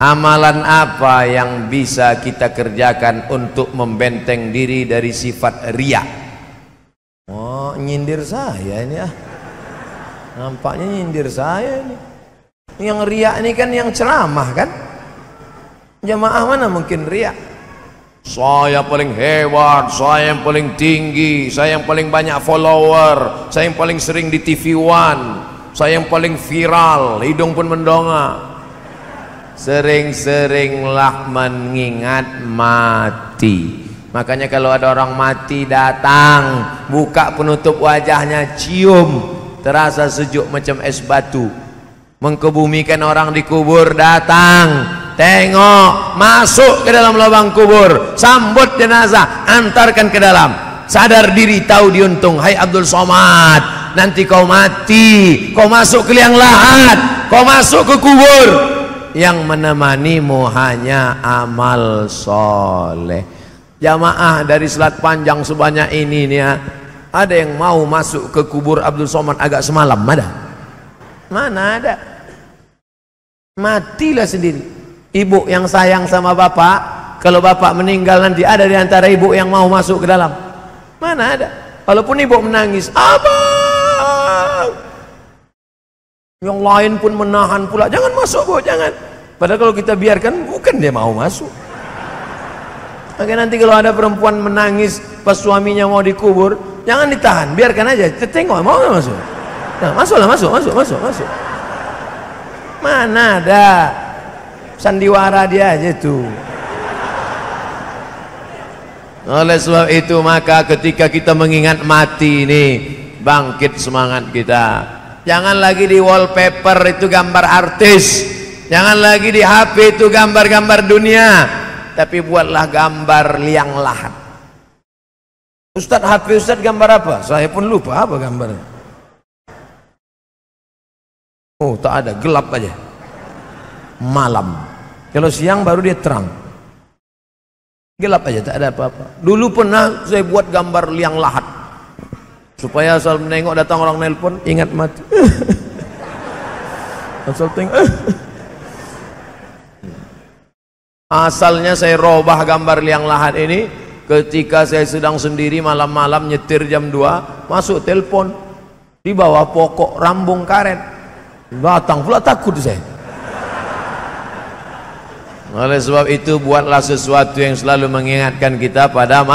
Amalan apa yang bisa kita kerjakan untuk membenteng diri dari sifat riya? Oh, nyindir saya ini ah. Nampaknya nyindir saya ini. Yang riya ini kan yang ceramah kan? Jamaah mana mungkin riya? Saya paling hebat, saya yang paling tinggi, saya yang paling banyak follower, saya yang paling sering di TV One, saya yang paling viral, hidung pun mendongak. Sering-seringlah mengingat mati. Makanya kalau ada orang mati datang, buka penutup wajahnya, cium, terasa sejuk macam es batu. Mengkebumikan orang dikubur, datang, tengok, masuk ke dalam lubang kubur, sambut jenazah, antarkan ke dalam. Sadar diri, tahu diuntung. Hai Abdul Somad, nanti kau mati, kau masuk ke liang lahat, kau masuk ke kubur, yang menemanimu hanya amal soleh. Jamaah dari Selat Panjang sebanyak ini nih ya, ada yang mau masuk ke kubur Abdul Somad agak semalam? Ada? Mana ada? Matilah sendiri. Ibu yang sayang sama bapak, kalau bapak meninggal nanti ada di antara ibu yang mau masuk ke dalam? Mana ada? Walaupun ibu menangis, abang, yang lain pun menahan pula, jangan masuk bu, jangan. Padahal kalau kita biarkan, bukan dia mau masuk. Maka nanti kalau ada perempuan menangis pas suaminya mau dikubur, jangan ditahan, biarkan aja. Kita tengok, mau nggak masuk? Nah, masuklah, masuk. Mana ada? Sandiwara dia aja tuh. Oleh sebab itu maka ketika kita mengingat mati ini, bangkit semangat kita. Jangan lagi di wallpaper itu gambar artis, jangan lagi di HP itu gambar-gambar dunia, tapi buatlah gambar liang lahat. Ustadz, HP Ustadz gambar apa? Saya pun lupa apa gambarnya. Oh, tak ada, gelap aja. Malam. Kalau siang baru dia terang. Gelap aja, tak ada apa-apa. Dulu pernah saya buat gambar liang lahat, supaya asal menengok datang orang nelpon, ingat mati. Asal tengok. Asalnya saya robah gambar liang lahat ini ketika saya sedang sendiri malam-malam nyetir jam 2, masuk telepon di bawah pokok rambung karet. Datang pula, takut saya. Oleh sebab itu buatlah sesuatu yang selalu mengingatkan kita pada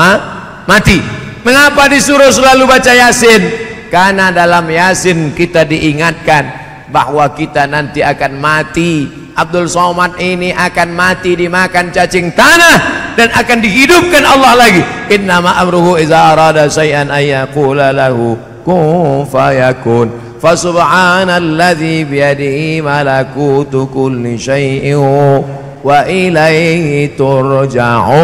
mati. Mengapa disuruh selalu baca Yasin? Karena dalam Yasin kita diingatkan bahwa kita nanti akan mati. Abdul Somad ini akan mati dimakan cacing tanah dan akan dihidupkan Allah lagi. Innama amruhu iza arada syai'an ayyaqula lahu kun fayakun. Fasubhanalladzi biyadihi malakutu kulli syai'in wa ilaihi turja'un.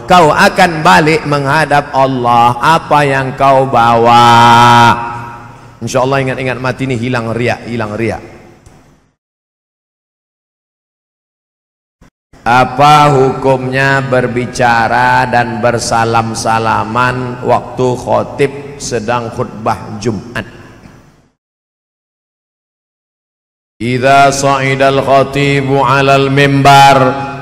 Kau akan balik menghadap Allah, apa yang kau bawa. Insyaallah ingat-ingat mati ini hilang riya, hilang riya. Apa hukumnya berbicara dan bersalam-salaman waktu khotib sedang khutbah Jumat? Idza sa'idal khatibu 'alal mimbar,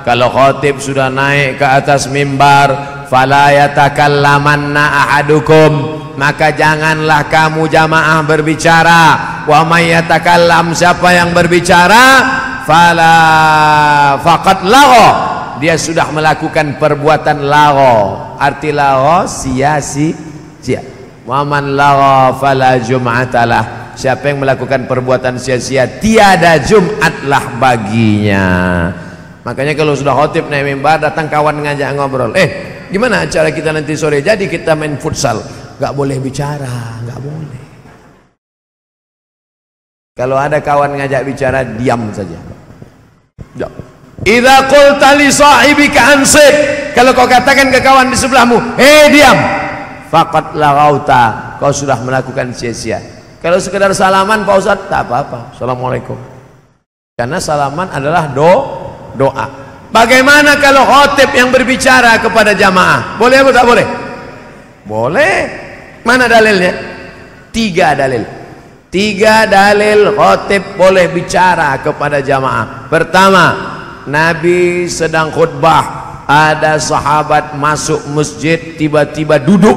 kalau khatib sudah naik ke atas mimbar, fala yatakallamanna ahadukum, maka janganlah kamu jamaah berbicara. Wa may yatakallam, siapa yang berbicara, fala faqad lagha, dia sudah melakukan perbuatan lagha. Arti lagha sia-sia. Wa man lagha fala jum'atalah, siapa yang melakukan perbuatan sia-sia, tiada Jumatlah baginya. Makanya kalau sudah khotib naik mimbar, datang kawan ngajak ngobrol, gimana acara kita nanti sore? Jadi kita main futsal. Gak boleh bicara, gak boleh. Kalau ada kawan ngajak bicara, diam saja. Idza qulta li sahibika ansib, kalau kau katakan ke kawan di sebelahmu, diam, faqad laghauta, kau sudah melakukan sia-sia. Kalau sekedar salaman Pak Ustadz, tak apa-apa, assalamualaikum, karena salaman adalah doa. Bagaimana kalau khotib yang berbicara kepada jamaah? Boleh atau tak boleh? Boleh. Mana dalilnya? 3 dalil. 3 dalil khatib boleh bicara kepada jamaah. Pertama, Nabi sedang khutbah, ada sahabat masuk masjid tiba-tiba duduk.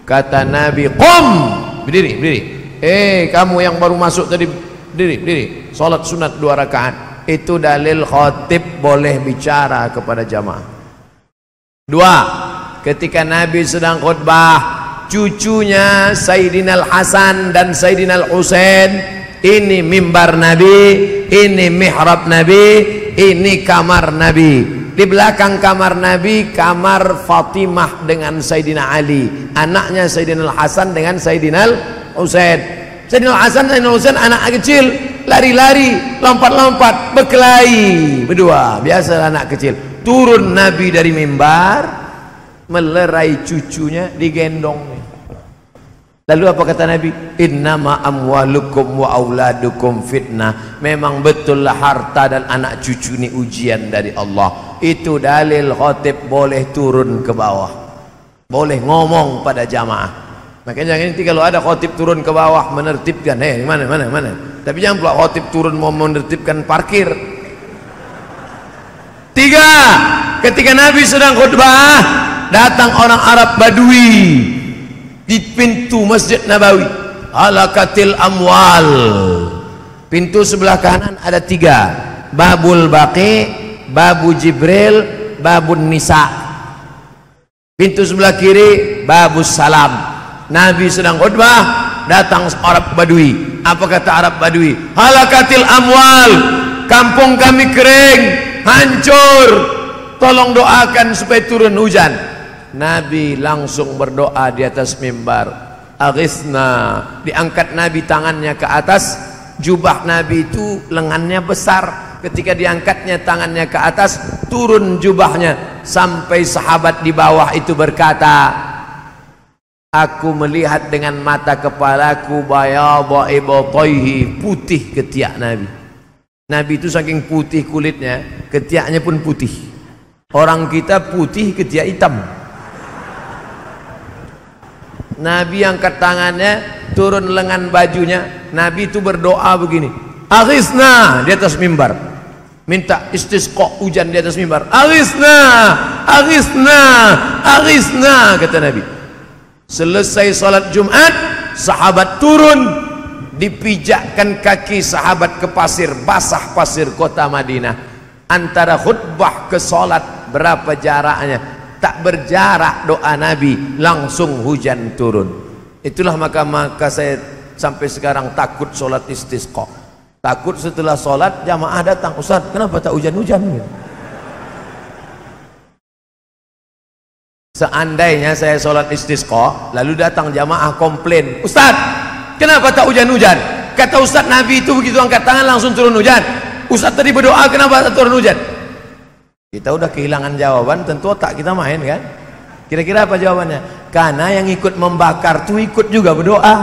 Kata Nabi, "Qum!" Berdiri, berdiri. Kamu yang baru masuk tadi, berdiri, berdiri. Salat sunat 2 rakaat. Itu dalil khatib boleh bicara kepada jamaah. 2, ketika Nabi sedang khutbah, cucunya Sayyidina Al-Hasan dan Sayyidina Al-Husain, ini mimbar Nabi, ini mihrab Nabi, ini kamar Nabi. Di belakang kamar Nabi, kamar Fatimah dengan Sayyidina Ali, anaknya Sayyidina Al-Hasan dengan Sayyidina Al-Husain. Sayyidina Al-Hasan dan Sayyidina Al-Husain anak kecil, lari-lari, lompat-lompat, berkelahi berdua, biasa anak kecil. Turun Nabi dari mimbar, melerai cucunya, digendong. Lalu apa kata Nabi? Innama amwalukum wa auladukum fitnah. Memang betullah harta dan anak cucu ini ujian dari Allah. Itu dalil khatib boleh turun ke bawah, boleh ngomong pada jamaah. Makanya nanti kalau ada khatib turun ke bawah menertibkan, mana. Tapi jangan pula khatib turun mau menertibkan parkir. 3, ketika Nabi sedang khutbah, datang orang Arab Badui di pintu Masjid Nabawi. Halakatil amwal. Pintu sebelah kanan ada 3, Babul Baqi, Babu Jibril, Babun Nisa. Pintu sebelah kiri Babus Salam. Nabi sedang khutbah, datang Arab Badui. Apa kata Arab Badui? Halakatil amwal, kampung kami kering, hancur, tolong doakan supaya turun hujan. Nabi langsung berdoa di atas mimbar, aghithna. Diangkat Nabi tangannya ke atas. Jubah Nabi itu lengannya besar. Ketika diangkatnya tangannya ke atas, turun jubahnya sampai sahabat di bawah itu berkata, aku melihat dengan mata kepalaku bayadha ibtayhi, putih ketiak Nabi. Nabi itu saking putih kulitnya, ketiaknya pun putih. Orang kita putih, ketiak hitam. Nabi angkat tangannya, turun lengan bajunya. Nabi itu berdoa begini, aghithna, di atas mimbar, minta istisqa, hujan di atas mimbar. Aghithna, aghithna, aghithna, kata Nabi. Selesai salat Jumat, sahabat turun, dipijakkan kaki sahabat ke pasir, basah pasir kota Madinah. Antara khutbah ke salat berapa jaraknya? Tak berjarak doa Nabi, langsung hujan turun. Itulah maka saya sampai sekarang takut sholat istisqa. Takut setelah sholat jamaah datang, Ustaz kenapa tak hujan-hujan gitu. Seandainya saya sholat istisqa lalu datang jamaah komplain, Ustaz kenapa tak hujan-hujan? Kata Ustaz Nabi itu begitu angkat tangan langsung turun hujan. Ustaz tadi berdoa kenapa tak turun hujan? Kita udah kehilangan jawaban, tentu otak kita main kan. Kira-kira apa jawabannya? Karena yang ikut membakar tuh ikut juga berdoa.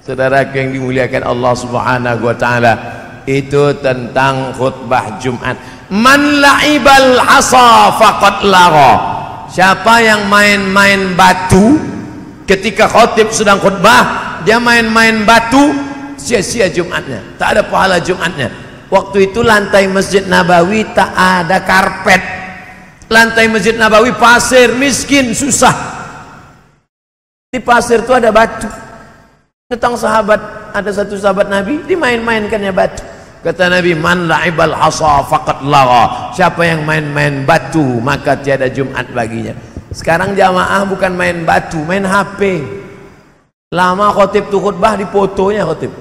Saudara yang dimuliakan Allah Subhanahu wa taala, itu tentang khutbah Jumat. Man la'ibal hasa faqad lagha. Siapa yang main-main batu ketika khatib sedang khutbah, dia main-main batu, sia-sia Jumatnya, tak ada pahala Jumatnya. Waktu itu lantai Masjid Nabawi tak ada karpet, lantai Masjid Nabawi pasir, miskin, susah. Di pasir itu ada batu. Datang sahabat, ada satu sahabat Nabi, dimain-mainkannya batu. Kata Nabi, man la'ibal hasa faqad lagha. Siapa yang main-main batu maka tiada Jumat baginya. Sekarang jamaah bukan main batu, main HP. Lama khotib tuh khutbah, di fotonya khotib.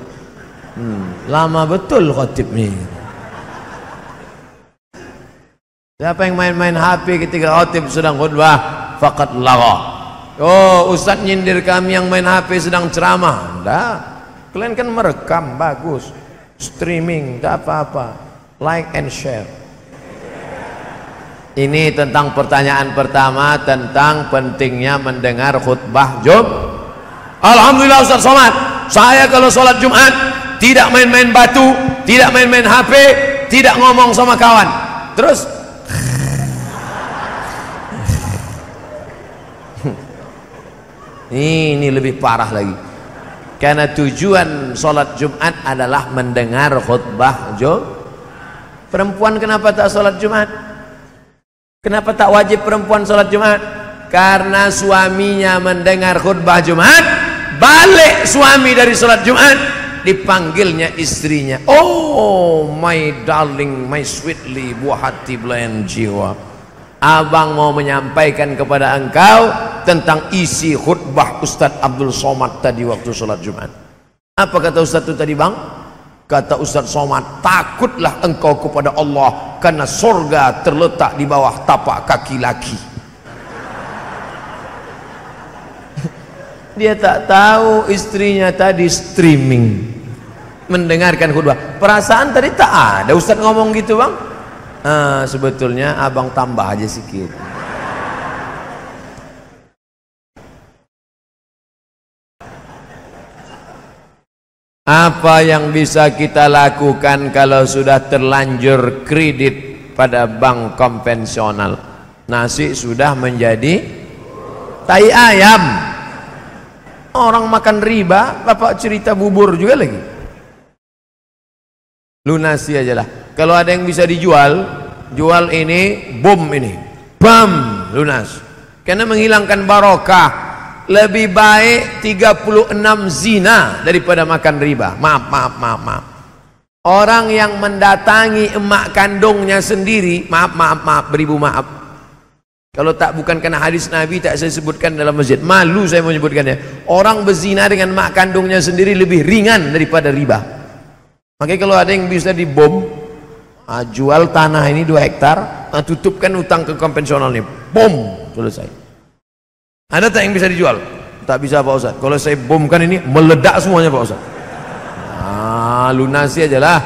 Lama betul khotib nih. Siapa yang main-main HP ketika khotib sedang khutbah, faqad lagha. Oh, ustaz nyindir kami yang main HP sedang ceramah. Enggak, kalian kan merekam, bagus, streaming, tak apa-apa, like and share. Ini tentang pertanyaan pertama, tentang pentingnya mendengar khutbah Jumat. Alhamdulillah Ustaz Somad, saya kalau sholat Jumat tidak main-main batu, tidak main-main HP, tidak ngomong sama kawan. Terus Ini lebih parah lagi. Karena tujuan sholat Jumat adalah mendengar khutbah perempuan. Kenapa tak sholat Jumat? Kenapa tak wajib perempuan sholat Jumat? Karena suaminya mendengar khutbah Jumat, balik suami dari sholat Jumat, dipanggilnya istrinya, oh my darling, my sweetly, buah hati belayan jiwa, abang mau menyampaikan kepada engkau tentang isi khutbah Ustadz Abdul Somad tadi waktu sholat Jumat. Apa kata Ustadz itu tadi bang? Kata Ustadz Somad, takutlah engkau kepada Allah karena surga terletak di bawah tapak kaki laki. Dia tak tahu istrinya tadi streaming mendengarkan khutbah. Perasaan tadi tak ada Ustadz ngomong gitu bang. Sebetulnya abang tambah aja sedikit. Apa yang bisa kita lakukan kalau sudah terlanjur kredit pada bank konvensional? Nasi sudah menjadi tai ayam. Orang makan riba, bapak cerita bubur juga lagi. Lunasi aja lah. Kalau ada yang bisa dijual, jual ini, bom ini, bam, lunas. Karena menghilangkan barokah. Lebih baik 36 zina daripada makan riba. Maaf. Orang yang mendatangi emak kandungnya sendiri, maaf, beribu maaf. Kalau tak bukan karena hadis Nabi tak saya sebutkan dalam masjid. Malu saya menyebutkannya. Orang berzina dengan emak kandungnya sendiri lebih ringan daripada riba. Makanya kalau ada yang bisa dibom, jual tanah ini 2 hektar, tutupkan utang ke konvensional ini, bom, selesai. Ada tak yang bisa dijual? Tak bisa Pak Ustaz. Kalau saya bomkan ini meledak semuanya Pak Ustaz. Lunasi aja lah.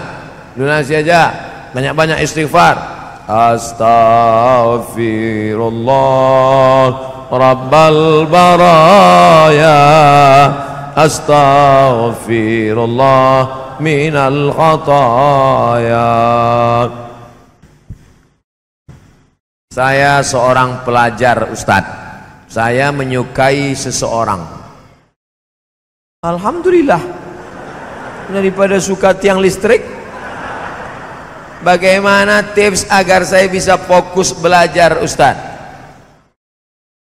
Lunasi aja. Banyak-banyak istighfar. Astaghfirullah Rabbal baraya. Astaghfirullah minal khataya. Saya seorang pelajar Ustadz. Saya menyukai seseorang. Alhamdulillah. Daripada suka tiang listrik. Bagaimana tips agar saya bisa fokus belajar Ustaz?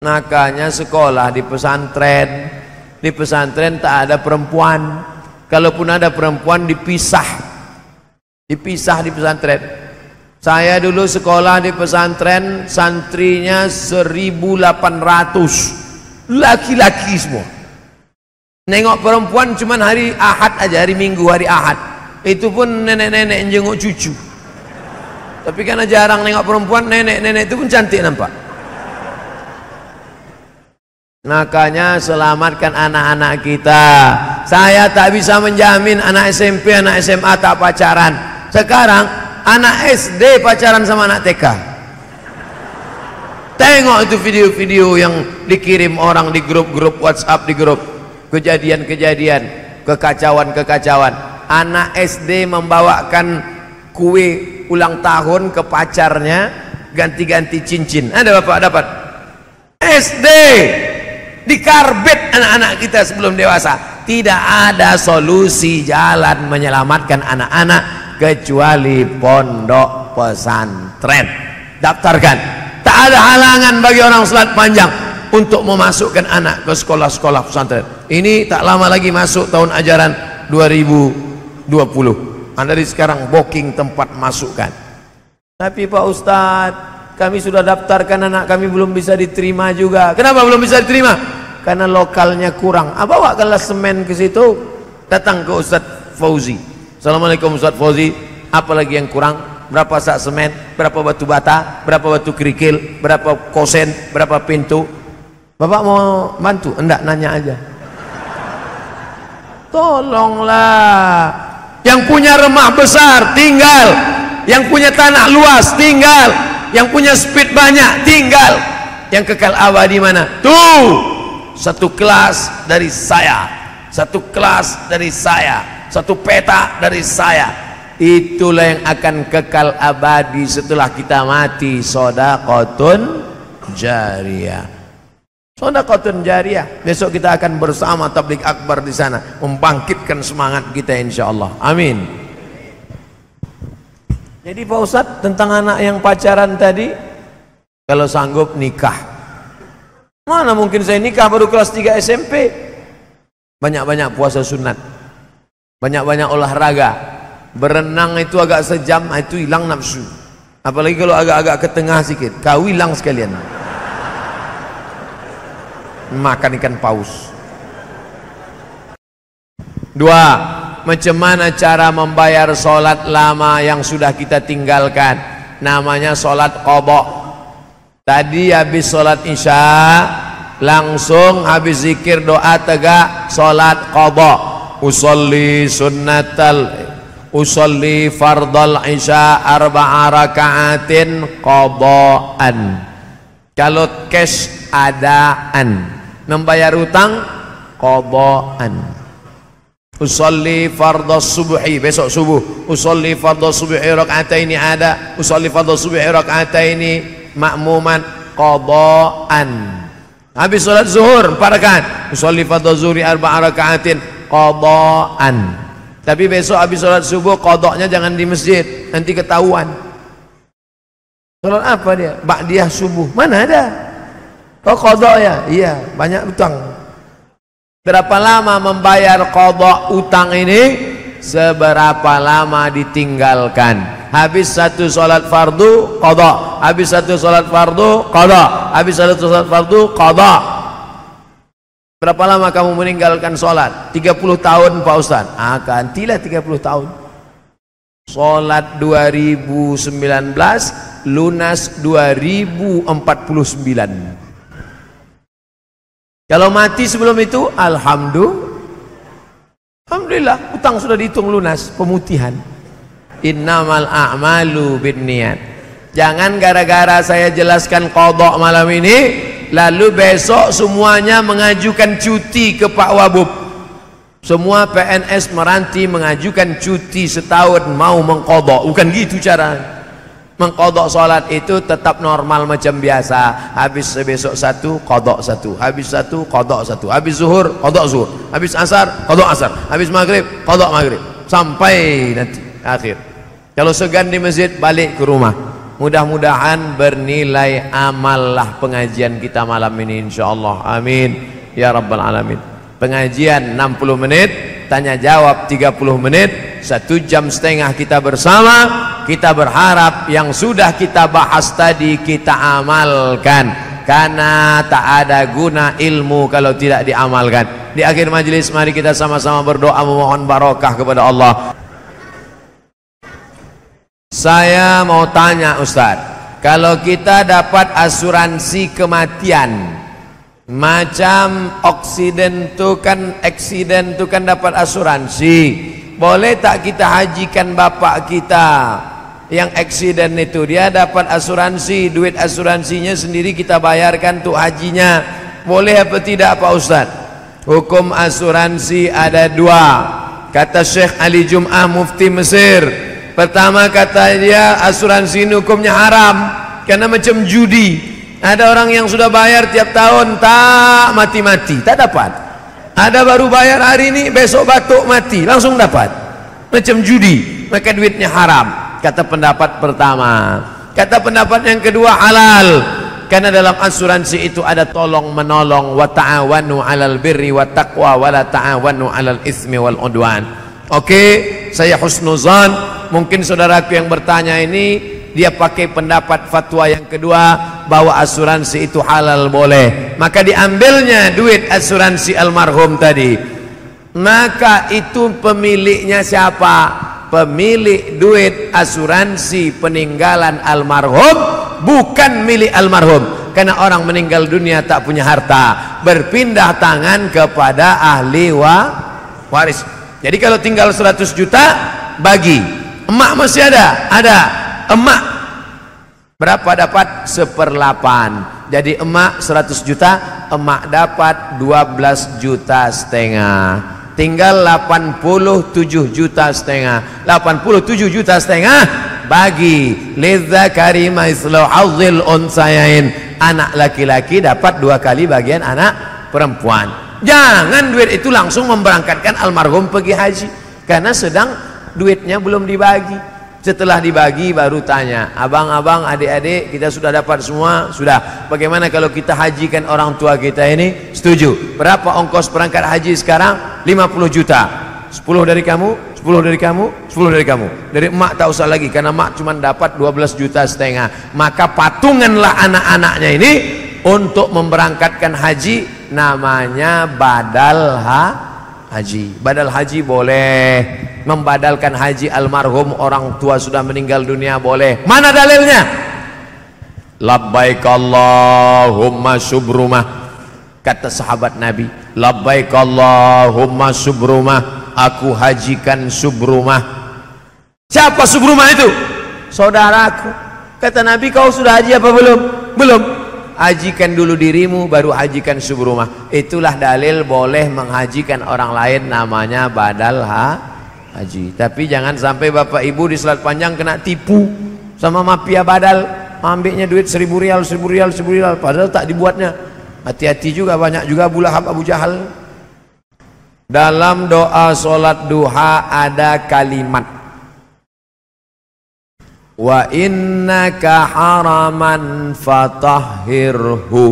Makanya sekolah di pesantren. Di pesantren tak ada perempuan. Kalaupun ada perempuan dipisah. Dipisah di pesantren. Saya dulu sekolah di pesantren, santrinya 1.800, laki-laki semua. Nengok perempuan cuman hari Ahad aja, hari Minggu, hari Ahad. Itu pun nenek-nenek yang jenguk cucu. Tapi karena jarang nengok perempuan, nenek-nenek itu pun cantik nampak. Makanya selamatkan anak-anak kita. Saya tak bisa menjamin anak SMP, anak SMA tak pacaran. Sekarang anak SD pacaran sama anak TK. Tengok itu video-video yang dikirim orang di grup-grup WhatsApp, di grup kejadian-kejadian, kekacauan-kekacauan. Anak SD membawakan kue ulang tahun ke pacarnya, ganti-ganti cincin. Ada bapak dapat? SD dikarbit anak-anak kita sebelum dewasa. Tidak ada solusi jalan menyelamatkan anak-anak kecuali pondok pesantren. Daftarkan. Tak ada halangan bagi orang salat panjang untuk memasukkan anak ke sekolah-sekolah pesantren. Ini tak lama lagi masuk tahun ajaran 2020. Anda dari sekarang booking tempat masukkan. Tapi Pak Ustadz, kami sudah daftarkan anak kami belum bisa diterima juga. Kenapa belum bisa diterima? Karena lokalnya kurang. Bawa kelas semen ke situ. Datang ke Ustadz Fauzi. Assalamualaikum Ustaz Fauzi, apa lagi yang kurang? Berapa sak semen, berapa batu bata, berapa batu kerikil, berapa kosen, berapa pintu? Bapak mau bantu? Enggak, nanya aja. Tolonglah. Yang punya rumah besar tinggal, yang punya tanah luas tinggal, yang punya speed banyak tinggal, yang kekal abadi mana? Tuh, satu kelas dari saya, satu kelas dari saya, satu peta dari saya. Itulah yang akan kekal abadi setelah kita mati. Shadaqatun jariyah. Shadaqatun jariyah. Besok kita akan bersama tabligh akbar di sana, membangkitkan semangat kita insyaallah. Amin. Jadi Pak Ustadz, tentang anak yang pacaran tadi, kalau sanggup nikah. Mana mungkin saya nikah baru kelas 3 SMP. Banyak-banyak puasa sunat, banyak-banyak olahraga. Berenang itu agak sejam, itu hilang nafsu. Apalagi kalau agak-agak ke tengah sikit, kau hilang sekalian. Makan ikan paus. 2. Macam mana cara membayar solat lama yang sudah kita tinggalkan? Namanya solat qadha. Tadi habis solat isya, langsung habis zikir doa tegak solat qadha. Usolli fardal isya 4 raka'atin qadhaan. Kalau cash adaan, membayar utang qadhaan. Usolli fardhu subhi, besok subuh. Usolli fardhu subhi raka'ataini ada. Usolli fardhu subhi raka'ataini ma'muman qadhaan. Habis salat zuhur 4 rakaat. Usolli fardhu zuhri 4 raka'atin qadhaan. Tapi besok habis salat subuh qadhanya jangan di masjid, nanti ketahuan. Salat apa dia? Ba'diyah subuh. Mana ada? Oh qadha ya? Iya, banyak utang. Berapa lama membayar qadha utang ini? Seberapa lama ditinggalkan. Habis satu salat fardu qadha, habis satu salat fardu qadha, habis satu salat fardu qadha. Berapa lama kamu meninggalkan salat? 30 tahun Pak Ustaz. Gantilah 30 tahun. Salat 2019 lunas 2049. Kalau mati sebelum itu, alhamdulillah, utang sudah dihitung lunas, pemutihan. Innamal a'malu binniyat. Jangan gara-gara saya jelaskan qadha malam ini, lalu besok semuanya mengajukan cuti ke Pak Wabub. Semua PNS meranti mengajukan cuti setahun mau mengqadha. Bukan gitu cara. Mengqadha salat itu tetap normal macam biasa. Habis besok satu, qadha satu. Habis satu, qadha satu. Habis zuhur, qadha zuhur. Habis asar, qadha asar. Habis maghrib, qadha maghrib. Sampai nanti akhir. Kalau segan di masjid, balik ke rumah. Mudah-mudahan bernilai amal lah pengajian kita malam ini insyaallah. Amin ya rabbal alamin. Pengajian 60 menit, tanya jawab 30 menit, 1,5 jam kita bersama. Kita berharap yang sudah kita bahas tadi kita amalkan, karena tak ada guna ilmu kalau tidak diamalkan. Di akhir majelis mari kita sama-sama berdoa memohon barokah kepada Allah. Saya mau tanya Ustaz, kalau kita dapat asuransi kematian, macam accident tu kan dapat asuransi, boleh tak kita hajikan bapak kita yang accident itu? Dia dapat asuransi, duit asuransinya sendiri kita bayarkan untuk hajinya, boleh apa tidak Pak Ustaz? Hukum asuransi ada 2, kata Syekh Ali Jum'ah Mufti Mesir. Pertama kata dia asuransi ini hukumnya haram, karena macam judi. Ada orang yang sudah bayar tiap tahun tak mati-mati, tak dapat. Ada baru bayar hari ini, besok batuk mati, langsung dapat. Macam judi, maka duitnya haram. Kata pendapat pertama. Kata pendapat yang kedua halal, karena dalam asuransi itu ada tolong menolong. Wa ta'awanu 'alal birri wat taqwa wa la ta'awanu 'alal itsmi wal 'udwan. Oke, saya husnuzan. Mungkin saudaraku yang bertanya ini dia pakai pendapat fatwa yang kedua bahwa asuransi itu halal, boleh, maka diambilnya duit asuransi almarhum tadi. Maka itu pemiliknya siapa? Pemilik duit asuransi peninggalan almarhum bukan milik almarhum, karena orang meninggal dunia tak punya harta, berpindah tangan kepada ahli waris. Jadi kalau tinggal 100 juta bagi. Emak masih ada? Ada. Emak berapa dapat? 1/8. Jadi emak 100 juta, emak dapat 12,5 juta. Tinggal 87,5 juta. 87,5 juta bagi lidzakari mislu hadzil unsayain. anak laki-laki dapat 2 kali bagian anak perempuan. Jangan duit itu langsung memberangkatkan almarhum pergi haji, karena sedang duitnya belum dibagi. Setelah dibagi baru tanya, abang-abang, adik-adik, kita sudah dapat semua? Sudah. Bagaimana kalau kita hajikan orang tua kita ini? Setuju. Berapa ongkos berangkat haji sekarang? 50 juta. 10 dari kamu, 10 dari kamu, 10 dari kamu. Dari emak tak usah lagi, karena emak cuma dapat 12,5 juta. Maka patunganlah anak-anaknya ini untuk memberangkatkan haji, namanya badal haji. Badal haji boleh, membadalkan haji almarhum orang tua sudah meninggal dunia boleh. Mana dalilnya? Labbaik Allahumma subrumah, kata sahabat Nabi, labbaik Allahumma subrumah, aku hajikan subrumah. Siapa subrumah itu? Saudaraku. Kata Nabi, kau sudah haji apa belum? Belum. Hajikan dulu dirimu, baru hajikan subrumah. Itulah dalil boleh menghajikan orang lain, namanya badal haji. Tapi jangan sampai bapak ibu di Selat Panjang kena tipu sama mafia badal, ambilnya duit 1.000 rial, 1.000 rial, 1.000 rial, padahal tak dibuatnya. Hati-hati juga, banyak juga Abu Lahab, Abu Jahal. Dalam doa solat duha ada kalimat, wa innaka haraman fatahhirhu,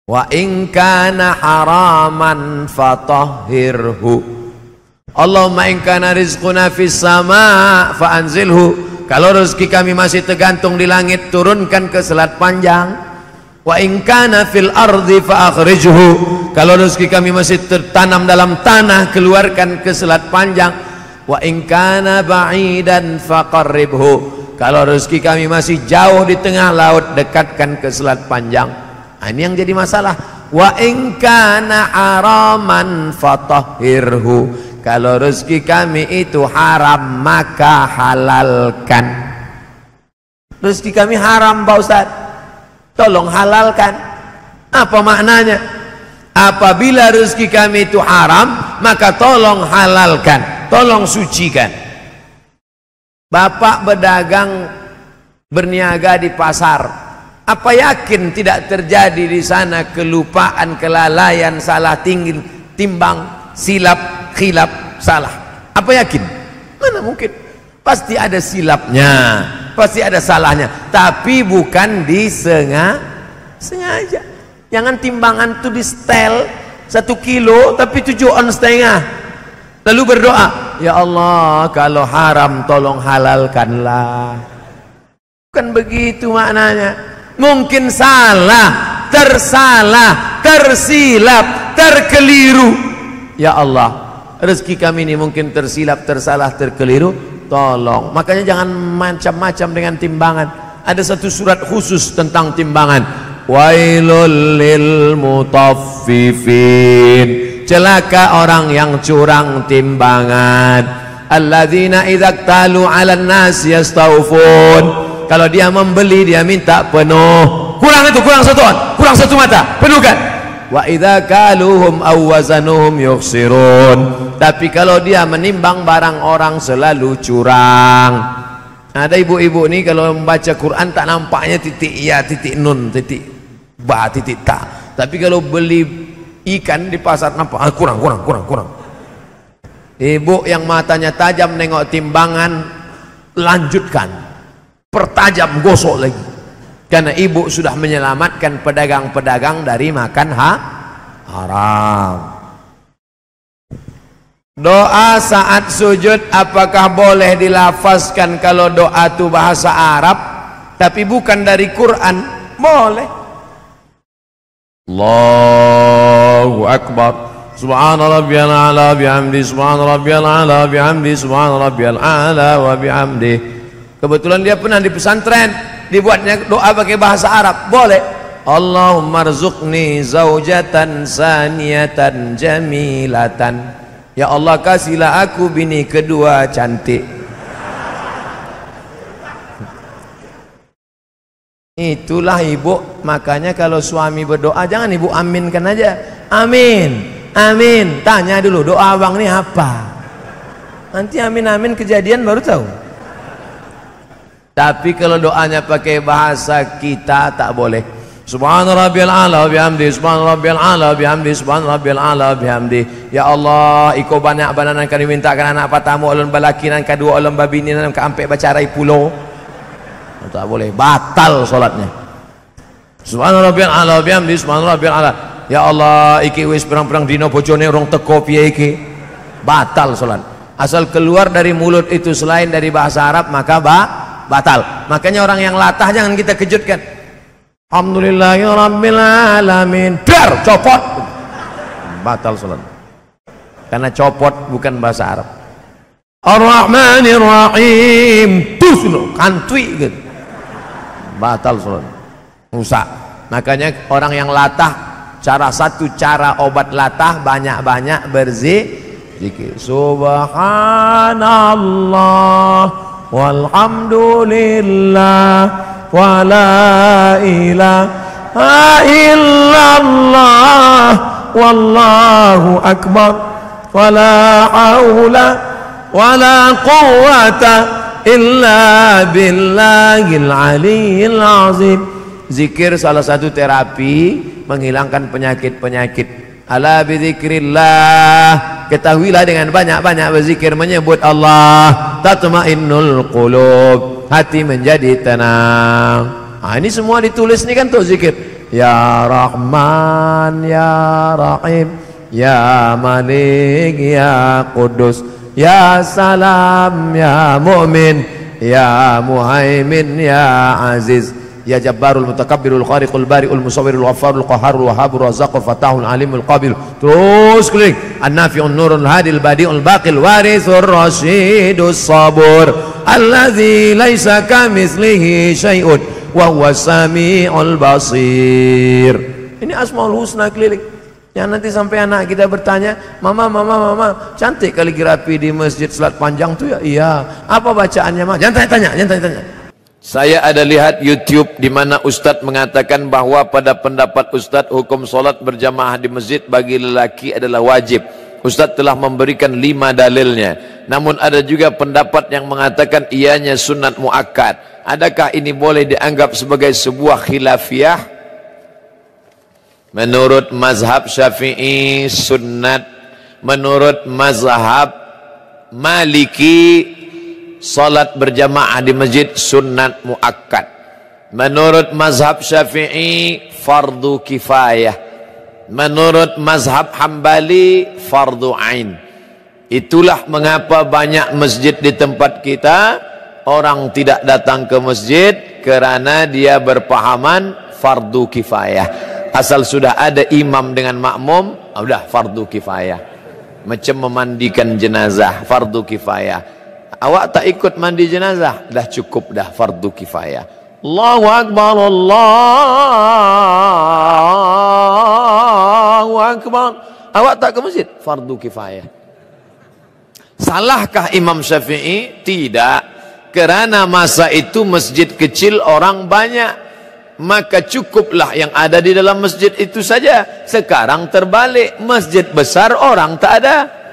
wa in kana haraman fatahhirhu, Allahumma in kana rizquna fis sama fa anzilhu. Kalau rezeki kami masih tergantung di langit, turunkan ke Selat Panjang. Wa in kana fil ardi fa akhrijhu. Kalau rezeki kami masih tertanam dalam tanah, keluarkan ke Selat Panjang. Wa in kana ba'idan faqarribhu. Kalau rezeki kami masih jauh di tengah laut, dekatkan ke Selat Panjang. Nah, ini yang jadi masalah. Wa in kana haraman fatahhirhu. Kalau rezeki kami itu haram, maka halalkan. Rezeki kami haram Pak Ustaz, tolong halalkan. Apa maknanya? Apabila rezeki kami itu haram, maka tolong halalkan, tolong sucikan. Bapak berdagang, berniaga di pasar, apa yakin tidak terjadi di sana kelupaan, kelalaian, salah timbang, silap, khilaf, salah? Apa yakin? Mana mungkin? Pasti ada silapnya, pasti ada salahnya, tapi bukan disengaja. Jangan timbangan itu di setel 1 kilo tapi 7,5 on. Lalu berdoa, ya Allah, kalau haram tolong halalkanlah. Bukan begitu maknanya. Mungkin salah, tersalah, tersilap, terkeliru. Ya Allah, rezeki kami ini mungkin tersilap, tersalah, terkeliru, tolong. Makanya jangan macam-macam dengan timbangan. Ada satu surat khusus tentang timbangan. Wailul lil mutaffifin. Celaka orang yang curang timbangan. Alladzina idza talu 'alan nas yastawfun. Kalau dia membeli, dia minta penuh. Kurang itu, kurang 1 on, kurang 1 mata, penuhkan. Wa idza kaluhum aw wazanuhum yukhsirun. Tapi kalau dia menimbang barang orang selalu curang. Ada ibu-ibu nih kalau membaca Quran tak nampaknya titik ya, titik nun, titik ba, titik ta. Tapi kalau beli ikan di pasar nampak kurang. Ibu yang matanya tajam nengok timbangan, lanjutkan, pertajam, gosok lagi. Karena ibu sudah menyelamatkan pedagang-pedagang dari makan haram. Doa saat sujud apakah boleh dilafazkan kalau doa itu bahasa Arab tapi bukan dari Quran? Boleh. Allahu Akbar. Subhana rabbiyal a'la bihamdi, subhana rabbiyal a'la bihamdi, subhana rabbiyal a'la wa bihamdi. Kebetulan dia pernah di pesantren, dibuatnya doa pakai bahasa Arab, boleh. Allahumma rzuqni zaujatan saniyatan jamilatan. Ya Allah, kasihlah aku bini kedua cantik. Itulah ibu. Makanya kalau suami berdoa jangan ibu aminkan aja. Amin, amin. Tanya dulu doa abang ini apa. Nanti amin kejadian baru tahu. Tapi kalau doanya pakai bahasa kita tak boleh. Subhana rabbiyal a'la bihamdi, subhana rabbiyal a'la bihamdi, subhana rabbiyal a'la bihamdi. Ya Allah, iko banyak bananan kami mintakan anak patamu ulun balakinan kedua ulun babininan ka ampe bacarai pulau. Tak boleh, batal solatnya. Subhana rabbiyal a'la bihamdi, subhana rabbiyal a'la. Ya Allah, iki wis perang-perang dino bojone urung teko piye iki. Batal solat. Asal keluar dari mulut itu selain dari bahasa Arab maka batal. Makanya orang yang latah jangan kita kejutkan. Alhamdulillahirabbil alamin. Dar copot. Batal salat. Karena copot bukan bahasa Arab. Ar-Rahmanir Rahim. Tusno kantui gitu. Batal salat. Rusak. Makanya orang yang latah, satu cara obat latah banyak-banyak berzikir. Subhanallah walhamdulillah wa la ilaha illallah wallahu akbar wa la haula wa la quwwata illa billahil aliyyil azim. Zikir salah satu terapi menghilangkan penyakit-penyakit. Ala bidzikrillah, ketahuilah dengan banyak-banyak berzikir menyebut Allah, tatmainnul qulub, hati menjadi tenang. Ini semua ditulis nih kan tuh zikir. Ya Rahman, Ya Rahim, Ya Malik, Ya Qudus, Ya Salam, Ya Mu'min, Ya Muhaimin, Ya Aziz, Ya Jabbarul Mutakabbirul Khariqul Bari'ul Musawwirul Ghaffarul Qahharul Wahhabur Razzaqul Fatahul Alimul Qabil. Terus klik An-Nafi'un Nurul Hadil Badi'ul Baqil Warithur Rasyidus Sabur alladzi laisa kamitslihi syai'un wa huwas samiul basir. Ini Asmaul Husna keliling. Yang nanti sampai anak kita bertanya, mama, cantik kaligrafi di masjid salat panjang tuh ya? Iya. Apa bacaannya, Ma? Jangan tanya-tanya, jangan tanya-tanya. Saya ada lihat YouTube di mana Ustadz mengatakan bahwa pada pendapat Ustadz hukum solat berjamaah di masjid bagi lelaki adalah wajib. Ustadz telah memberikan 5 dalilnya. Namun ada juga pendapat yang mengatakan ianya sunat muakkad. Adakah ini boleh dianggap sebagai sebuah khilafiyah? Menurut mazhab Syafi'i sunnat. Menurut mazhab Maliki salat berjamaah di masjid sunnat muakkad. Menurut mazhab Syafi'i fardu kifayah. Menurut mazhab Hambali fardu ain. Itulah mengapa banyak masjid di tempat kita orang tidak datang ke masjid kerana dia berpahaman fardu kifayah. Asal sudah ada imam dengan makmum, sudah fardu kifayah. Macam memandikan jenazah fardu kifayah. Awak tak ikut mandi jenazah, dah cukup dah fardu kifayah. Allahu Akbar, Allahu Akbar. Awak tak ke masjid, fardu kifayah. Salahkah Imam Syafi'i? Tidak. Kerana masa itu masjid kecil orang banyak, maka cukuplah yang ada di dalam masjid itu saja. Sekarang terbalik, masjid besar orang tak ada.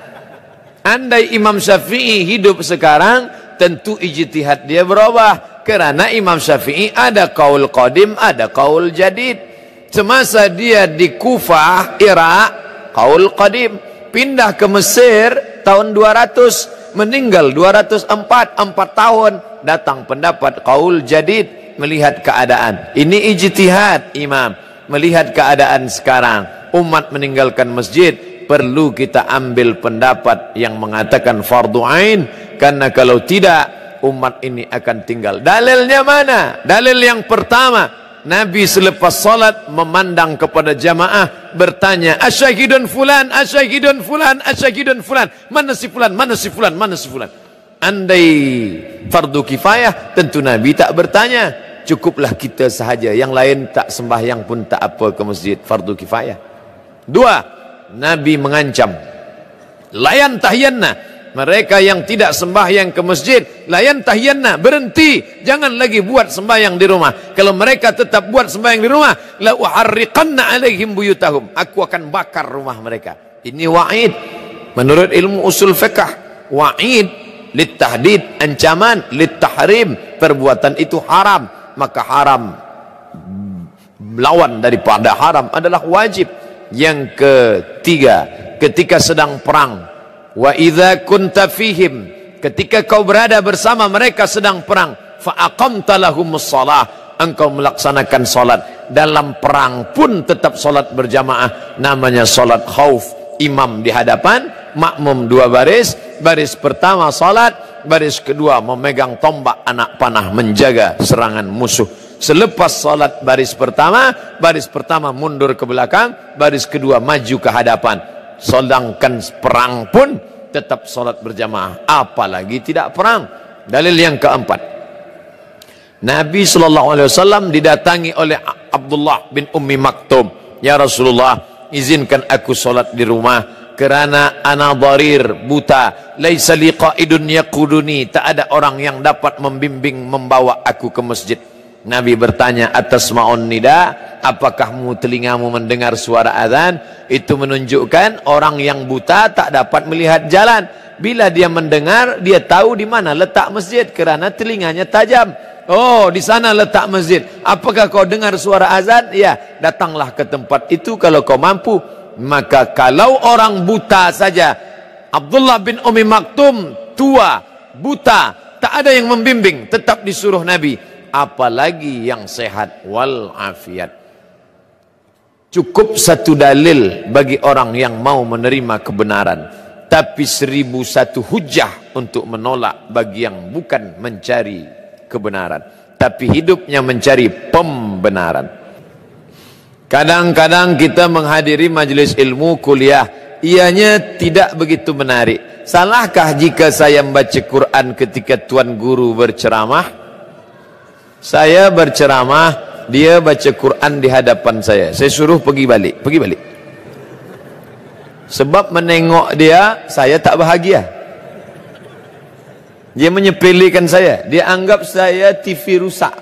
Andai Imam Syafi'i hidup sekarang, tentu ijtihad dia berubah. Kerana Imam Syafi'i ada qaul qadim, ada qaul jadid. Semasa dia di Kufah, Irak, qaul qadim. Pindah ke Mesir tahun 200, meninggal 204, 4 tahun. Datang pendapat qaul jadid, melihat keadaan. Ini ijtihad Imam, melihat keadaan sekarang. Umat meninggalkan masjid, perlu kita ambil pendapat yang mengatakan fardu ain, karena kalau tidak umat ini akan tinggal. Dalilnya mana? Dalil yang pertama, Nabi selepas salat memandang kepada jamaah bertanya, asyhidun fulan, asyhidun fulan, asyhidun fulan, mana si fulan, mana si fulan, mana si fulan. Andai fardu kifayah tentu Nabi tak bertanya, cukuplah kita sahaja, yang lain tak sembahyang pun tak apa ke masjid, fardu kifayah. 2, Nabi mengancam, layan tahyanna, mereka yang tidak sembahyang ke masjid, layan tahyanna, berhenti, jangan lagi buat sembahyang di rumah. Kalau mereka tetap buat sembahyang di rumah, la uharriqanna alaihim buyutahum, aku akan bakar rumah mereka. Ini wa'id menurut ilmu usul fiqh. Wa'id litahdid, ancaman, litahrim, perbuatan itu haram, maka haram lawan daripada haram adalah wajib. Yang ketiga, ketika sedang perang, wa idza kunta fihim, ketika kau berada bersama mereka sedang perang, fa aqamta lahumus shalah, engkau melaksanakan salat. Dalam perang pun tetap salat berjamaah, namanya salat khauf. Imam di hadapan, makmum dua baris, baris pertama salat, baris kedua memegang tombak anak panah menjaga serangan musuh. Selepas salat baris pertama mundur ke belakang, baris kedua maju ke hadapan. Sedangkan perang pun tetap salat berjamaah, apalagi tidak perang. Dalil yang keempat, Nabi SAW didatangi oleh Abdullah bin Ummi Maktum. Ya Rasulullah, izinkan aku salat di rumah kerana ana dharir, buta, laisa li qaidun yaquduni, tak ada orang yang dapat membimbing membawa aku ke masjid. Nabi bertanya, atasma'un nida, apakah telingamu mendengar suara azan? Itu menunjukkan orang yang buta tak dapat melihat jalan. Bila dia mendengar, dia tahu di mana letak masjid kerana telinganya tajam. Oh, di sana letak masjid. Apakah kau dengar suara azan? Ya, datanglah ke tempat itu kalau kau mampu. Maka kalau orang buta saja, Abdullah bin Ummi Maktum tua, buta, tak ada yang membimbing, tetap disuruh Nabi. Apalagi yang sehat wal afiat. Cukup satu dalil bagi orang yang mau menerima kebenaran, tapi 1001 hujah untuk menolak bagi yang bukan mencari kebenaran, tapi hidupnya mencari pembenaran. Kadang-kadang kita menghadiri majelis ilmu kuliah, ianya tidak begitu menarik. Salahkah jika saya membaca Quran ketika tuan guru berceramah? Saya berceramah, dia baca Quran di hadapan saya. Saya suruh pergi balik. Sebab menengok dia, saya tak bahagia. Dia menyepelekan saya. Dia anggap saya TV rusak.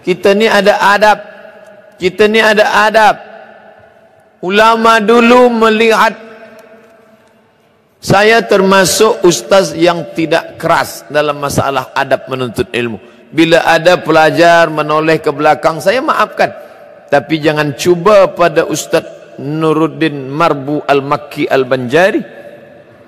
Kita ni ada adab. Ulama dulu melihat saya termasuk ustaz yang tidak keras dalam masalah adab menuntut ilmu. Bila ada pelajar menoleh ke belakang, saya maafkan. Tapi jangan cuba pada Ustaz Nuruddin Marbu Al-Makki Al-Banjari.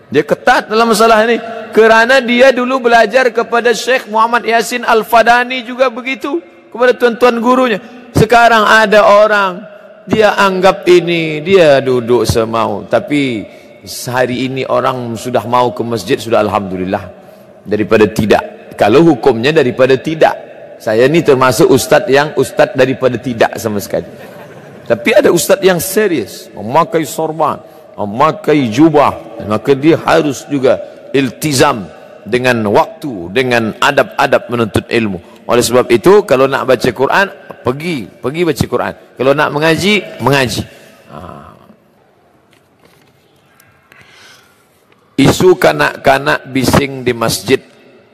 Dia ketat dalam masalah ini. Kerana dia dulu belajar kepada Syekh Muhammad Yasin Al-Fadani juga begitu. Kepada tuan-tuan gurunya. Sekarang ada orang, dia anggap ini, dia duduk semau. Tapi sehari ini orang sudah mau ke masjid, sudah alhamdulillah, daripada tidak. Kalau hukumnya daripada tidak, saya ni termasuk ustaz daripada tidak sama sekali. Tapi ada ustaz yang serius, memakai sorban, memakai jubah, maka dia harus juga iltizam dengan waktu, dengan adab-adab menuntut ilmu. Oleh sebab itu, kalau nak baca Quran, pergi baca Quran. Kalau nak mengaji. Isu kanak-kanak bising di masjid,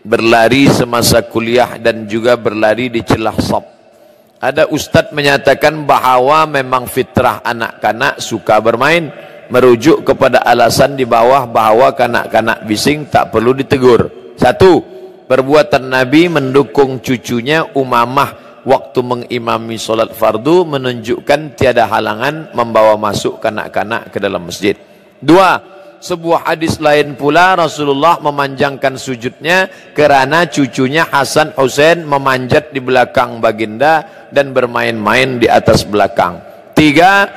berlari semasa kuliah dan juga berlari di celah saf. Ada ustaz menyatakan bahawa memang fitrah anak-kanak suka bermain, merujuk kepada alasan di bawah bahawa kanak-kanak bising tak perlu ditegur. Satu, perbuatan Nabi mendukung cucunya Umamah waktu mengimami solat fardu menunjukkan tiada halangan membawa masuk kanak-kanak ke dalam masjid. Dua, sebuah hadis lain pula Rasulullah memanjangkan sujudnya kerana cucunya Hasan Husain memanjat di belakang baginda dan bermain-main di atas belakang. Tiga,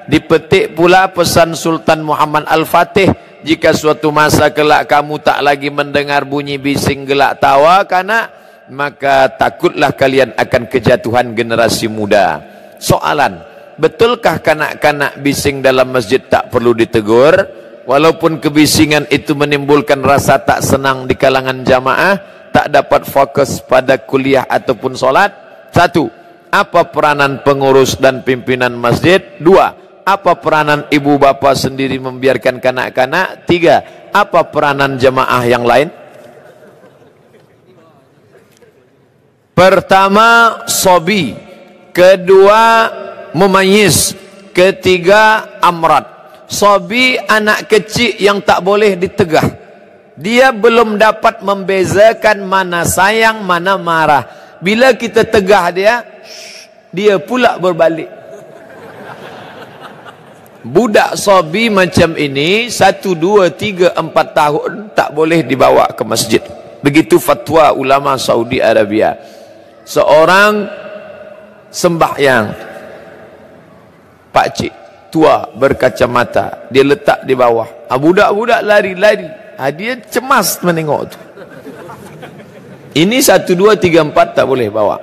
dipetik pula pesan Sultan Muhammad Al-Fatih, jika suatu masa kelak kamu tak lagi mendengar bunyi bising gelak tawa kanak, maka takutlah kalian akan kejatuhan generasi muda. Soalan, betulkah kanak-kanak bising dalam masjid tak perlu ditegur? Walaupun kebisingan itu menimbulkan rasa tak senang di kalangan jamaah, tak dapat fokus pada kuliah ataupun solat. Satu, apa peranan pengurus dan pimpinan masjid? Dua, apa peranan ibu bapa sendiri membiarkan kanak-kanak? Tiga, apa peranan jamaah yang lain? Pertama, sobi. Kedua, mumayyiz. Ketiga, amrat. Sobi, anak kecil yang tak boleh ditegah. Dia belum dapat membezakan mana sayang, mana marah. Bila kita tegah dia pula berbalik. Budak sobi macam ini 1, 2, 3, 4 tahun tak boleh dibawa ke masjid. Begitu fatwa ulama Saudi Arabia. Seorang sembahyang, pakcik tua berkacamata, dia letak di bawah. Budak-budak lari-lari. Dia cemas menengok tu. Ini 1, 2, 3, 4 tak boleh bawa.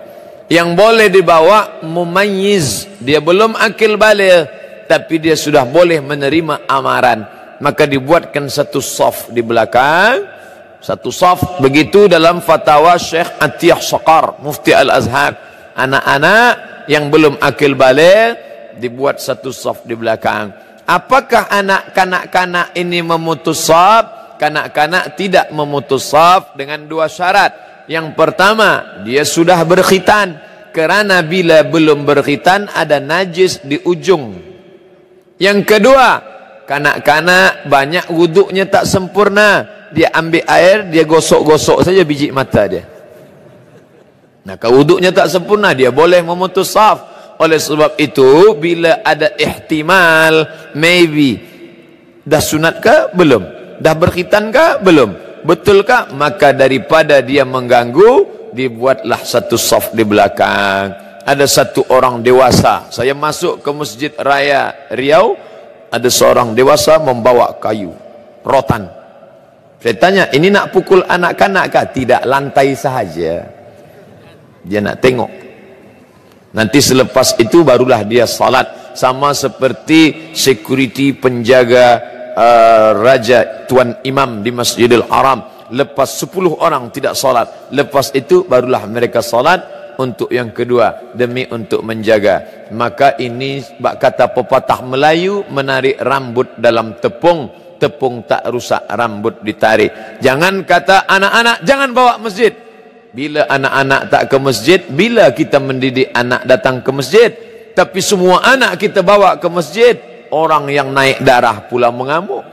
Yang boleh dibawa mumayyiz, dia belum akil baligh, tapi dia sudah boleh menerima amaran. Maka dibuatkan satu saf di belakang, satu saf. Begitu dalam fatwa Syekh Atiyah Saqar, Mufti Al-Azhar. Anak-anak yang belum akil baligh dibuat satu saf di belakang. Apakah anak kanak-kanak ini memutus saf? Kanak-kanak tidak memutus saf dengan 2 syarat. Yang pertama, dia sudah berkhitan. Kerana bila belum berkhitan ada najis di ujung. Yang kedua, kanak-kanak banyak wuduknya tak sempurna. Dia ambil air, dia gosok-gosok saja biji mata dia. Nah, kalau wuduknya tak sempurna, dia boleh memutus saf. Oleh sebab itu, bila ada ihtimal, maybe, dah sunat ke? Belum. Dah berkhitan ke? Belum. Betul ke? Maka daripada dia mengganggu, dibuatlah satu saf di belakang. Ada satu orang dewasa, saya masuk ke Masjid Raya Riau, ada seorang dewasa membawa kayu, rotan. Saya tanya, ini nak pukul anak-anak kah? Tidak, lantai sahaja. Dia nak tengok. Nanti selepas itu barulah dia salat. Sama seperti security penjaga raja tuan imam di Masjidil Haram. Lepas 10 orang tidak salat, lepas itu barulah mereka salat untuk yang kedua, demi untuk menjaga. Maka ini bak kata pepatah Melayu, menarik rambut dalam tepung, tepung tak rusak, rambut ditarik. Jangan kata anak-anak jangan bawa masjid. Bila anak-anak tak ke masjid, bila kita mendidik anak datang ke masjid? Tapi semua anak kita bawa ke masjid, orang yang naik darah pula mengamuk.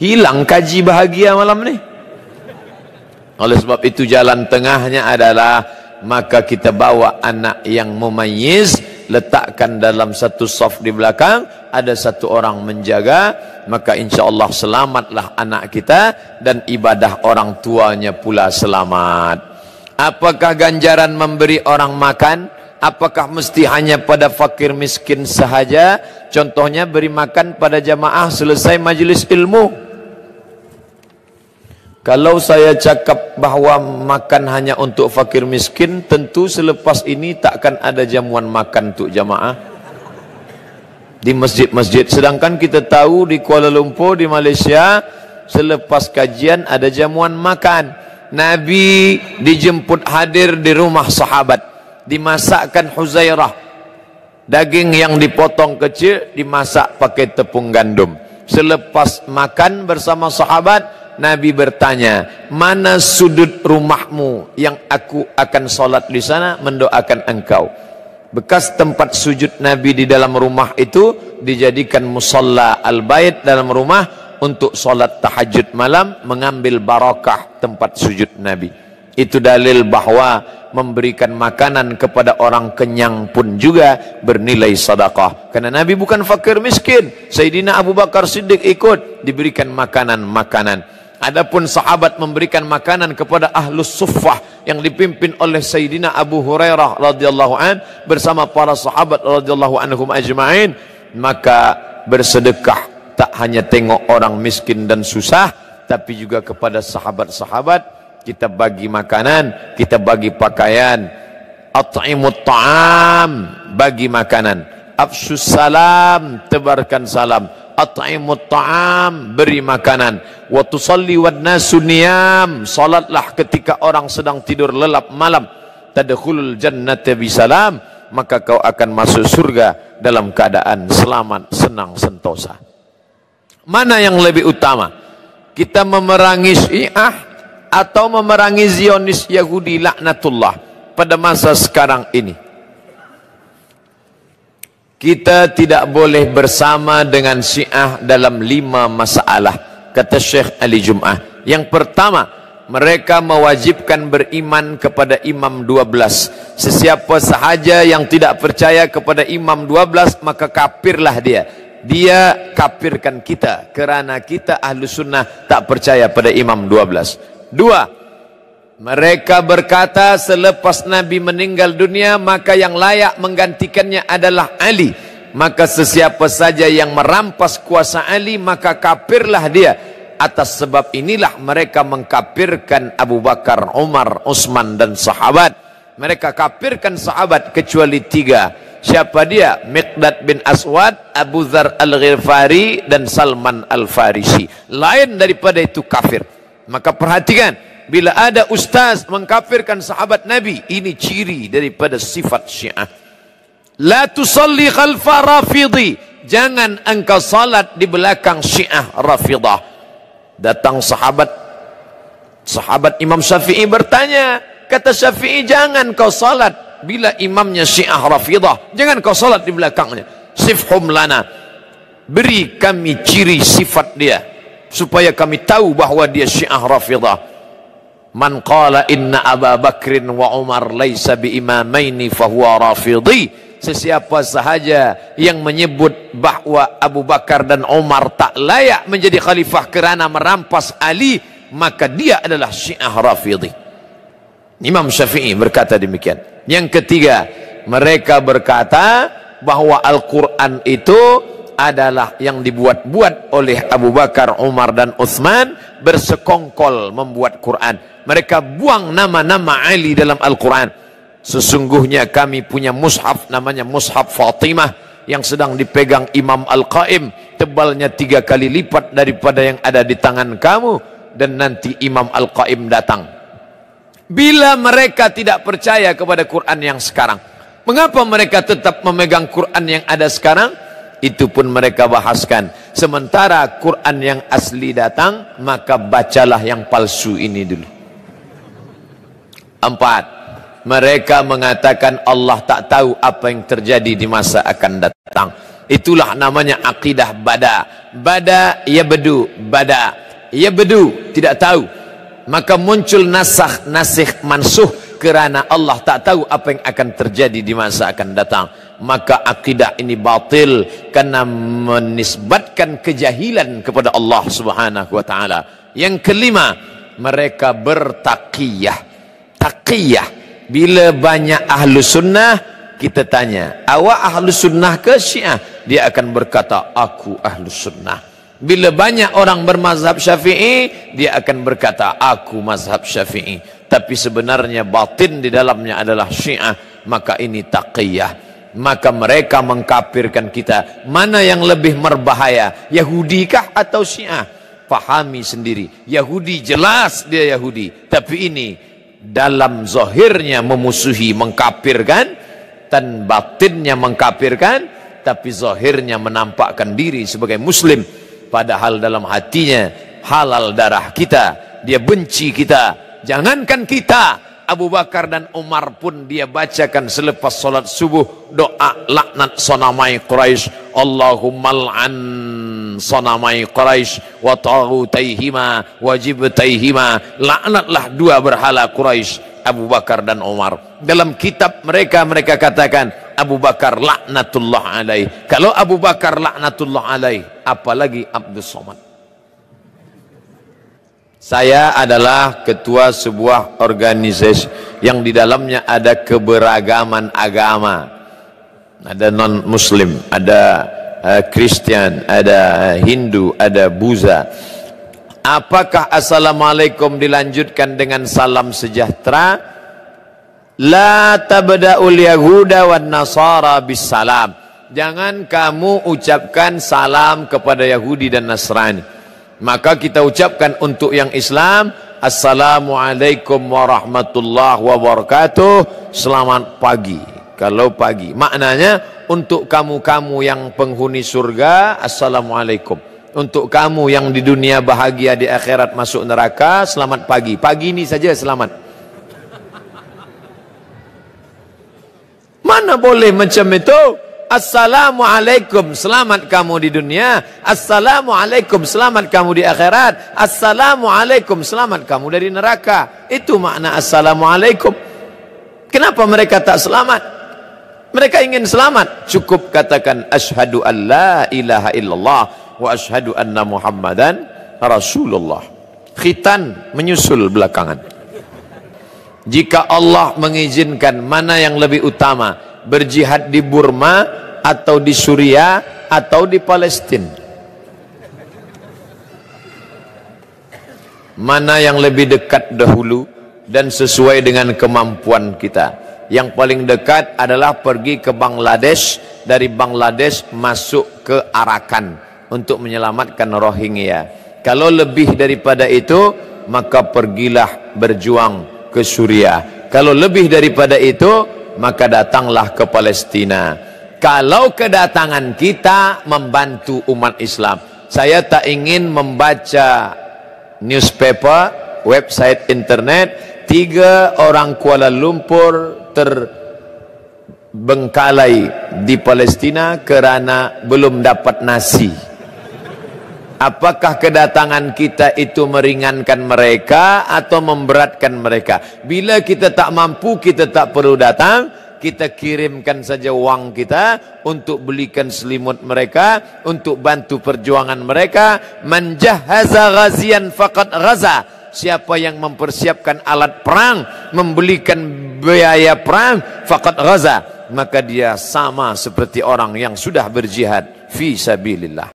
Hilang kaji bahagia malam ni. Oleh sebab itu jalan tengahnya adalah, maka kita bawa anak yang mumayyiz, letakkan dalam satu saf di belakang, ada satu orang menjaga, maka insya-Allah selamatlah anak kita dan ibadah orang tuanya pula selamat. Apakah ganjaran memberi orang makan? Apakah mesti hanya pada fakir miskin sahaja? Contohnya beri makan pada jamaah selesai majlis ilmu. Kalau saya cakap bahawa makan hanya untuk fakir miskin, tentu selepas ini takkan ada jamuan makan untuk jamaah di masjid-masjid. Sedangkan kita tahu di Kuala Lumpur, di Malaysia, selepas kajian ada jamuan makan. Nabi dijemput hadir di rumah sahabat, dimasakkan Huzairah, daging yang dipotong kecil dimasak pakai tepung gandum. Selepas makan bersama sahabat, Nabi bertanya, mana sudut rumahmu yang aku akan solat di sana mendoakan engkau? Bekas tempat sujud Nabi di dalam rumah itu dijadikan musalla al-bait dalam rumah untuk solat tahajud malam, mengambil barakah tempat sujud Nabi. Itu dalil bahawa memberikan makanan kepada orang kenyang pun juga bernilai sedekah. Karena Nabi bukan fakir miskin. Sayyidina Abu Bakar Siddiq ikut diberikan makanan-makanan. Adapun sahabat memberikan makanan kepada ahlus suffah yang dipimpin oleh Sayyidina Abu Hurairah radhiyallahu an bersama para sahabat radhiyallahu anhum ajma'in, maka bersedekah tak hanya tengok orang miskin dan susah, tapi juga kepada sahabat-sahabat kita bagi makanan, kita bagi pakaian. At'imut ta'am, bagi makanan. Afshus salam, tebarkan salam. At'imut ta'am, beri makanan. Wa tusalli wan nasu niyam, salatlah ketika orang sedang tidur lelap malam. Tadkhulul jannata bisalam, maka kau akan masuk surga dalam keadaan selamat, senang, sentosa. Mana yang lebih utama? Kita memerangi Syiah atau memerangi Zionis Yahudi laknatullah pada masa sekarang ini? Kita tidak boleh bersama dengan Syiah dalam 5 masalah, kata Syekh Ali Jum'ah. Yang pertama, mereka mewajibkan beriman kepada imam 12. Sesiapa sahaja yang tidak percaya kepada imam 12, maka kafirlah dia. Dia kafirkan kita kerana kita ahlu sunnah tak percaya pada imam 12. Dua, mereka berkata selepas Nabi meninggal dunia maka yang layak menggantikannya adalah Ali. Maka sesiapa saja yang merampas kuasa Ali maka kafirlah dia. Atas sebab inilah mereka mengkafirkan Abu Bakar, Umar, Utsman dan sahabat. Mereka kafirkan sahabat kecuali 3. Siapa dia? Miqdad bin Aswad, Abu Dzar Al-Ghifari dan Salman Al-Farisi. Lain daripada itu kafir. Maka perhatikan, bila ada ustaz mengkafirkan sahabat Nabi, ini ciri daripada sifat Syiah. La tusalli khalfa rafidhi, jangan engkau salat di belakang Syiah Rafidah. Datang sahabat Imam Syafi'i bertanya, kata Syafi'i, jangan kau salat bila imamnya Syiah Rafidah, jangan kau salat di belakangnya. Sifhum lana, beri kami ciri sifat dia supaya kami tahu bahawa dia Syiah Rafidah. Man qala inna Abu Bakrin wa Umar laisa bi imamaini fahuwa rafidhi. Sesiapa sahaja yang menyebut bahawa Abu Bakar dan Umar tak layak menjadi khalifah kerana merampas Ali, maka dia adalah Syiah Rafidhi. Imam Syafi'i berkata demikian. Yang ketiga, mereka berkata bahawa Al-Quran itu adalah yang dibuat-buat oleh Abu Bakar, Umar dan Utsman, bersekongkol membuat Quran. Mereka buang nama-nama Ali dalam Al-Quran. Sesungguhnya kami punya mushaf namanya Mushaf Fatimah yang sedang dipegang Imam Al-Qaim, tebalnya 3 kali lipat daripada yang ada di tangan kamu, dan nanti Imam Al-Qaim datang. Bila mereka tidak percaya kepada Quran yang sekarang, mengapa mereka tetap memegang Quran yang ada sekarang? Itu pun mereka bahaskan. Sementara Quran yang asli datang, maka bacalah yang palsu ini dulu. 4, mereka mengatakan Allah tak tahu apa yang terjadi di masa akan datang. Itulah namanya akidah bada. Bada yabdu, bada yabdu, tidak tahu. Maka muncul nasakh, nasikh, mansuh kerana Allah tak tahu apa yang akan terjadi di masa akan datang. Maka akidah ini batil karena menisbatkan kejahilan kepada Allah Subhanahu wa taala. Yang kelima, mereka bertaqiyah. Taqiyah. Bila banyak ahlu sunnah, kita tanya, awak ahlu sunnah ke Syiah? Dia akan berkata, aku ahlu sunnah. Bila banyak orang bermazhab Syafi'i, dia akan berkata, aku mazhab Syafi'i. Tapi sebenarnya batin di dalamnya adalah Syiah. Maka ini taqiyah. Maka mereka mengkafirkan kita. Mana yang lebih berbahaya, Yahudi kah atau Syiah? Fahami sendiri. Yahudi jelas dia Yahudi, tapi ini dalam zahirnya memusuhi, mengkafirkan, dan batinnya mengkafirkan, tapi zahirnya menampakkan diri sebagai muslim, padahal dalam hatinya halal darah kita, dia benci kita. Jangankan kita, Abu Bakar dan Umar pun dia bacakan selepas solat subuh doa laknat sonamai Quraisy. Allahumma al'an sonamai Quraisy wa taghutaihima wa jibtaihima. Laknatlah 2 berhala Quraisy, Abu Bakar dan Umar. Dalam kitab mereka katakan Abu Bakar laknatullah alaih. Kalau Abu Bakar laknatullah alaih, apalagi Abdus Somad. Saya adalah ketua sebuah organisasi yang di dalamnya ada keberagaman agama. Ada non-muslim, ada Kristen, ada Hindu, ada Buddha. Apakah assalamualaikum dilanjutkan dengan salam sejahtera? La tabda'ul yahuda wan nasara bis salam. Jangan kamu ucapkan salam kepada Yahudi dan Nasrani. Maka kita ucapkan untuk yang Islam, Assalamualaikum warahmatullahi wabarakatuh. Selamat pagi. Kalau pagi, maknanya untuk kamu-kamu yang penghuni surga, Assalamualaikum. Untuk kamu yang di dunia bahagia, di akhirat masuk neraka, selamat pagi. Pagi ini saja selamat. Mana boleh macam itu? Assalamualaikum, selamat kamu di dunia. Assalamualaikum, selamat kamu di akhirat. Assalamualaikum, selamat kamu dari neraka. Itu makna assalamualaikum. Kenapa mereka tak selamat? Mereka ingin selamat. Cukup katakan asyhadu an la ilaha illallah wa asyhadu anna muhammadan rasulullah. Khitan menyusul belakangan. Jika Allah mengizinkan, mana yang lebih utama? Berjihad di Burma atau di Suriah atau di Palestina? Mana yang lebih dekat dahulu dan sesuai dengan kemampuan kita? Yang paling dekat adalah pergi ke Bangladesh, dari Bangladesh masuk ke Arakan untuk menyelamatkan Rohingya. Kalau lebih daripada itu, maka pergilah berjuang ke Suriah. Kalau lebih daripada itu, maka datanglah ke Palestina. Kalau kedatangan kita membantu umat Islam. Saya tak ingin membaca newspaper, website internet, 3 orang Kuala Lumpur terbengkalai di Palestina kerana belum dapat nasi. Apakah kedatangan kita itu meringankan mereka atau memberatkan mereka? Bila kita tak mampu, kita tak perlu datang. Kita kirimkan saja wang kita untuk belikan selimut mereka, untuk bantu perjuangan mereka. Man jahaza ghazian faqad ghaza. Siapa yang mempersiapkan alat perang, membelikan biaya perang, faqad ghaza, maka dia sama seperti orang yang sudah berjihad fi sabilillah.